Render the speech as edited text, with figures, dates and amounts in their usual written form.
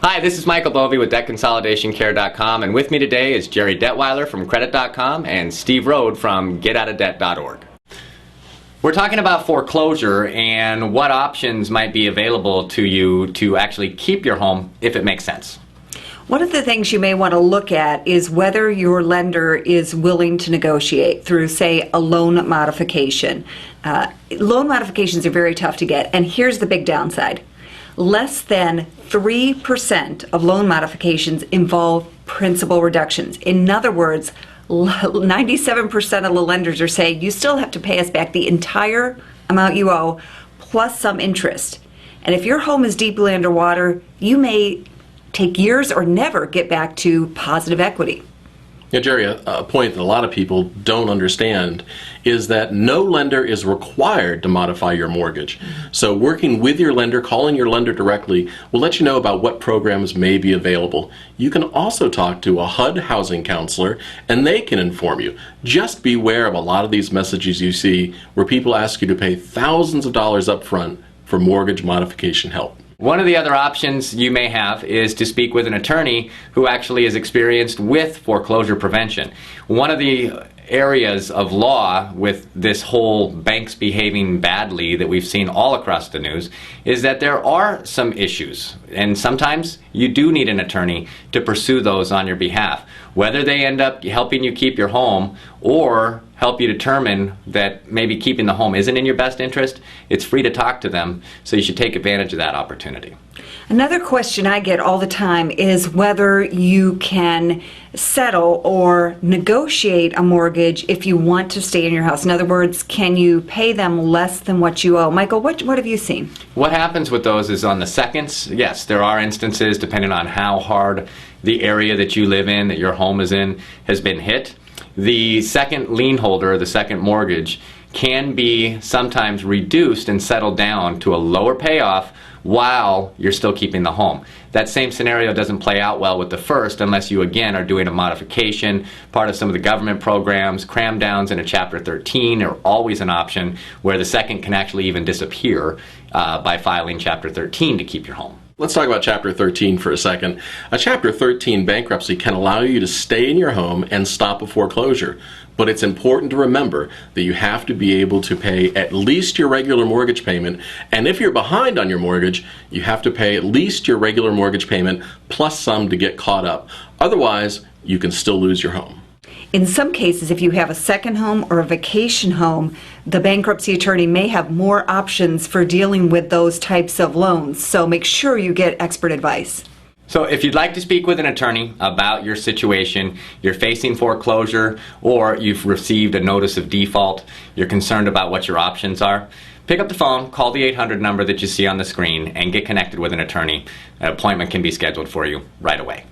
Hi, this is Michael Bovey with DebtConsolidationCare.com, and with me today is Jerry Detweiler from Credit.com and Steve Rode from GetOutOfDebt.org. We're talking about foreclosure and what options might be available to you to actually keep your home if it makes sense. One of the things you may want to look at is whether your lender is willing to negotiate through, say, a loan modification. Loan modifications are very tough to get, and here's the big downside. Less than 3% of loan modifications involve principal reductions. In other words, 97% of the lenders are saying you still have to pay us back the entire amount you owe plus some interest. And if your home is deeply underwater, you may take years or never get back to positive equity. Yeah, Jerry, a point that a lot of people don't understand is that no lender is required to modify your mortgage. So working with your lender, calling your lender directly, will let you know about what programs may be available. You can also talk to a HUD housing counselor, and they can inform you. Just beware of a lot of these messages you see where people ask you to pay thousands of dollars up front for mortgage modification help. One of the other options you may have is to speak with an attorney who actually is experienced with foreclosure prevention. One of the areas of law with this whole banks behaving badly that we've seen all across the news is that there are some issues, and sometimes you do need an attorney to pursue those on your behalf. Whether they end up helping you keep your home or help you determine that maybe keeping the home isn't in your best interest, it's free to talk to them, so you should take advantage of that opportunity. Another question I get all the time is whether you can settle or negotiate a mortgage if you want to stay in your house. In other words, can you pay them less than what you owe? Michael, what have you seen? What happens with those is on the seconds, yes, there are instances depending on how hard the area that you live in, that your home is in, has been hit. The second lien holder, the second mortgage, can be sometimes reduced and settled down to a lower payoff while you're still keeping the home. That same scenario doesn't play out well with the first unless you again are doing a modification. Part of some of the government programs, cram downs in a Chapter 13 are always an option where the second can actually even disappear by filing Chapter 13 to keep your home. Let's talk about Chapter 13 for a second. A Chapter 13 bankruptcy can allow you to stay in your home and stop a foreclosure. But it's important to remember that you have to be able to pay at least your regular mortgage payment. And if you're behind on your mortgage, you have to pay at least your regular mortgage payment plus some to get caught up. Otherwise, you can still lose your home. In some cases, if you have a second home or a vacation home, the bankruptcy attorney may have more options for dealing with those types of loans. So make sure you get expert advice. So if you'd like to speak with an attorney about your situation, you're facing foreclosure, or you've received a notice of default, you're concerned about what your options are, pick up the phone, call the 800 number that you see on the screen, and get connected with an attorney. An appointment can be scheduled for you right away.